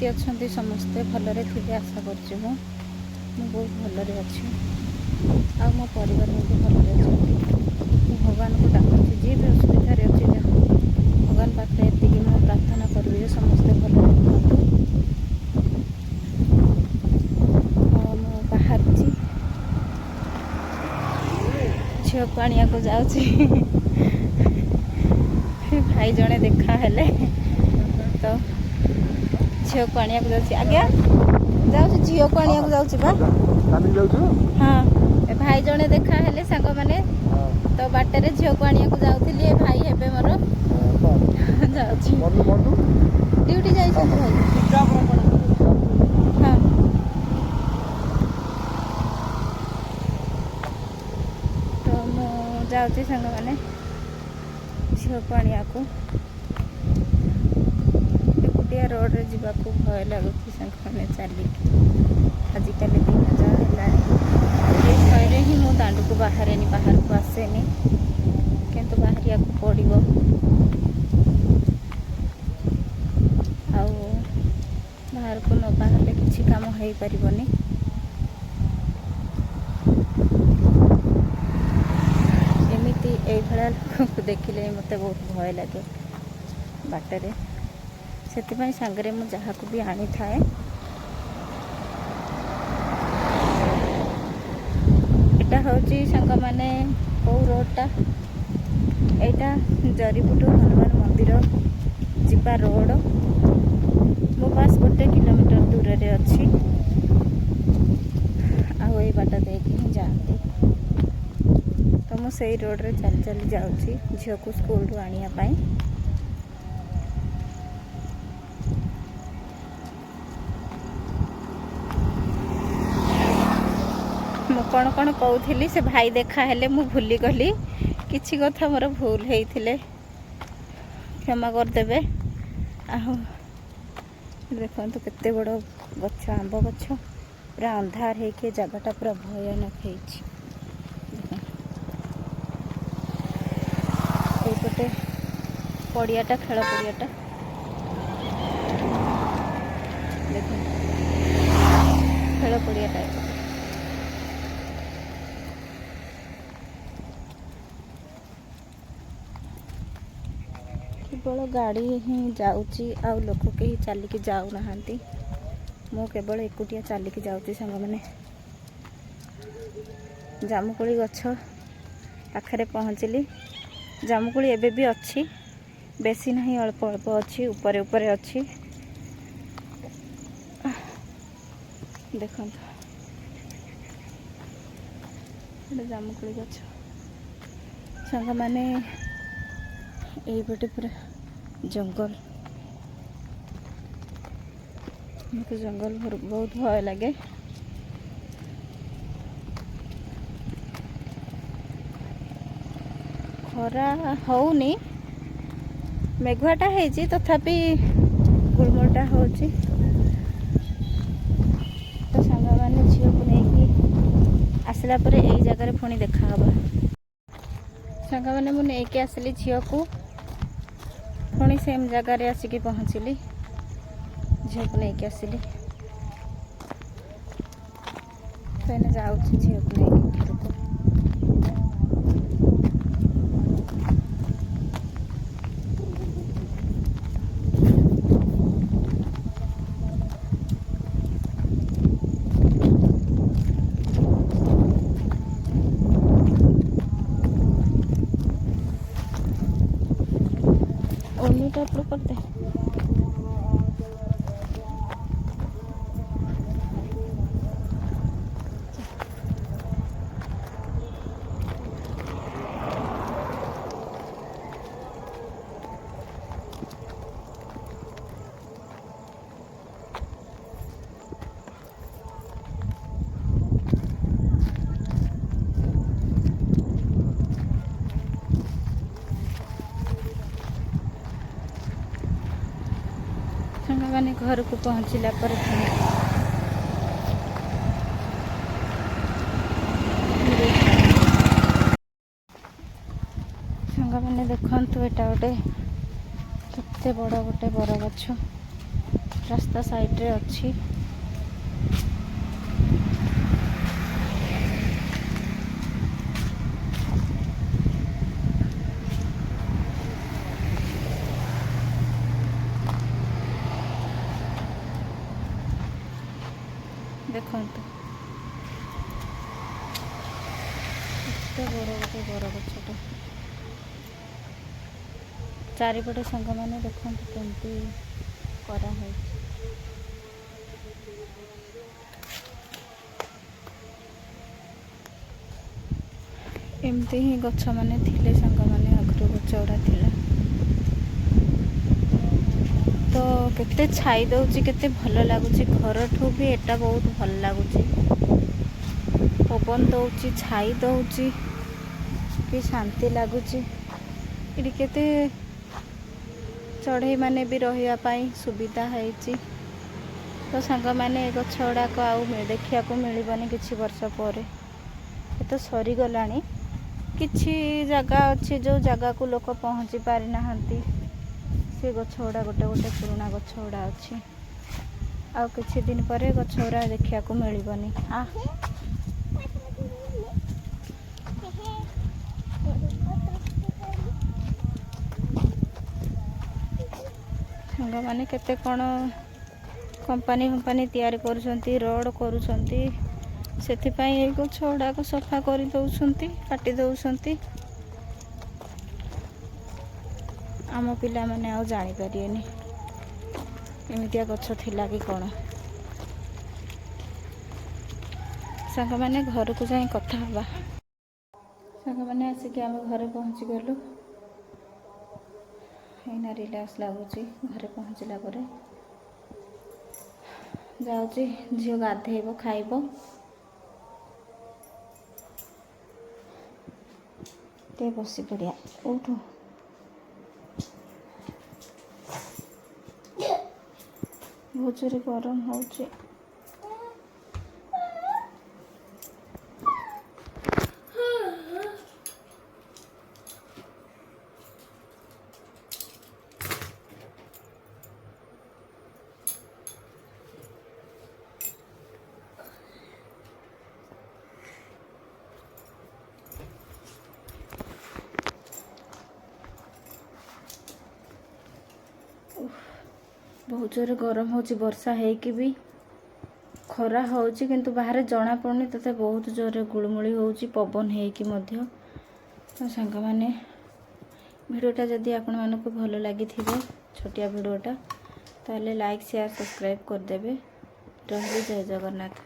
केमती अच्छा समस्ते भलरे थे आशा कर बहुत भलरे अच्छी आ मो परिवार भी भलरे अच्छा भगवान को डाकुची जी भी असुविधा अच्छे भगवान पाखे ये मैं प्रार्थना करी समस्ते भलरे रुहतु बाहर झील को आनिया को जाऊँ भाई जड़े देखा हेले तो झील को आनिया को जाऊँ आज्ञा जाऊँ झील को आनिया को जाऊँ हाँ भाई जड़े देखा हेले सांग माने तो बाटर झील को आनिया को जाऊँ भाई हेबे मोर ड्यूटी जाई भाई हाँ तो मु जाऊँ सांग माने झील को आनिया को एकुटिया रोड रे जीवा को भय लगुच सांगे चलिकी आजिकल दिन जहाँ है भय ही मु दांड को बाहर को आसेनी किंतु बाहरिया को पड़ो बाहर को न बाहर किसी काम हो पारनी एमती ये लोक देखिले मत बहुत भय लगे बाटर से सांगरे मु जहाँ को भी आनी थाए एटा हूँ सांग माने कौ रोडटा एटा जरीपुटू हनुमान मंदिर जीवा रोड मो पास 1 किलोमीटर दूर रे अच्छी आई बाट देख जाती तो मु से रोड रे चल चली जाऊँगी झील को स्कूल रू आनिया पाई कौन कौन कहूली से भाई देखा हेले मु भूली गली किसी कथा मोर भूल होते क्षमा करदे आहु देखो तो केते बड़ गछ आंब गछ पूरा अंधार है जगटा पूरा भयानक होपटे पड़ियाटा खेल पड़ियाटा देखो खेल पड़ियाटा केवल गाड़ी ही जाऊँगी आउ लोक कहीं चलिकी जाऊना मु केवल एकुटिया चलिकी जाऊँगी सांग मैंने जामुकोली गछ पाखे पहुँचली जामुकोली एबे भी अच्छी बेसी नहीं अल्प अल्प अच्छी ऊपर ऊपर अच्छी देखो जामुकोली गछ सांग मैंने यहीपटे पूरा जंगल मत जंगल बहुत भय लगे खरा होनी मेघुआटा है तथापि गुड़मुटा हो तो सांग मैंने झील को लेकिन आसला पर यही जगह पुणी देखा सांग मैंने मुझे आसली झील को पुणी सेम जगार आसिक पहुँचली झील को लेकिन आसली तो जाऊँ झील को लेकिन घर को अपलोड करते मैंने घर को पहुँचला पर सांग मैंने देखु एटा गोटे केते बड़ गोटे बर गछ रास्ता साइड रे अच्छी देखो एते बड़ गोटे बर गछटा चारिपटे सांग मैंने देखते केमती कराई एमती ही गछ मैंने थिले सांग मैंने आगु गछ गुड़ा थिला तो केते छाई दउची केते भल लागुची घर ठू भी एटा बहुत भल लागुची पवन दउची छाई दउची कि शांति लगुच ये केते चढ़ई माने भी रहिया पाई सुविधा है तो सांग मैंने गछ गुड़ाक आउ देखा मिलबनी किछि वर्ष पर ये तो सरी गलानी किछि जगह अच्छी जो जगह को लोक पहुँची पारि नाहंती से गछ गुड़ा गोटे गोटे पुराना गछ गुड़ा अच्छी आउ किछि दिन पर गछ गुड़ा देखा मिलबनी सांग मैंने केते कौन कंपानी कंपानी तैयारी करुछंती रोड करुछंती सेथिपाई ए गछ गुड़ाक सफा कर दउछंती काटी दउछंती आम पिला माने आ जानी पारिएनी एमितिया गछ थिला कि कौन सांग मैंने घर को जाई कथा हवा सांग मैंने आसिक आम घरे पहुँची गलु एना रिलैक्स लगुच घरे पहुँचला पर जाऊँगी झील गाधेब खाइब टे बसी पड़िया उठू बहुत जोर गरम होची बहुत जोर गरम होची वर्षा है कि भी खरा होची किंतु बाहर जना पड़नी तथे बहुत जोर गुलमुली होची पवन है कि मध्य तो सांग माने वीडियोटा जदि आपण मानक भल लगी थिबे छोटिया वीडियोटा ताले लाइक शेयर सब्सक्राइब कर देबे। रहली जय जगन्नाथ।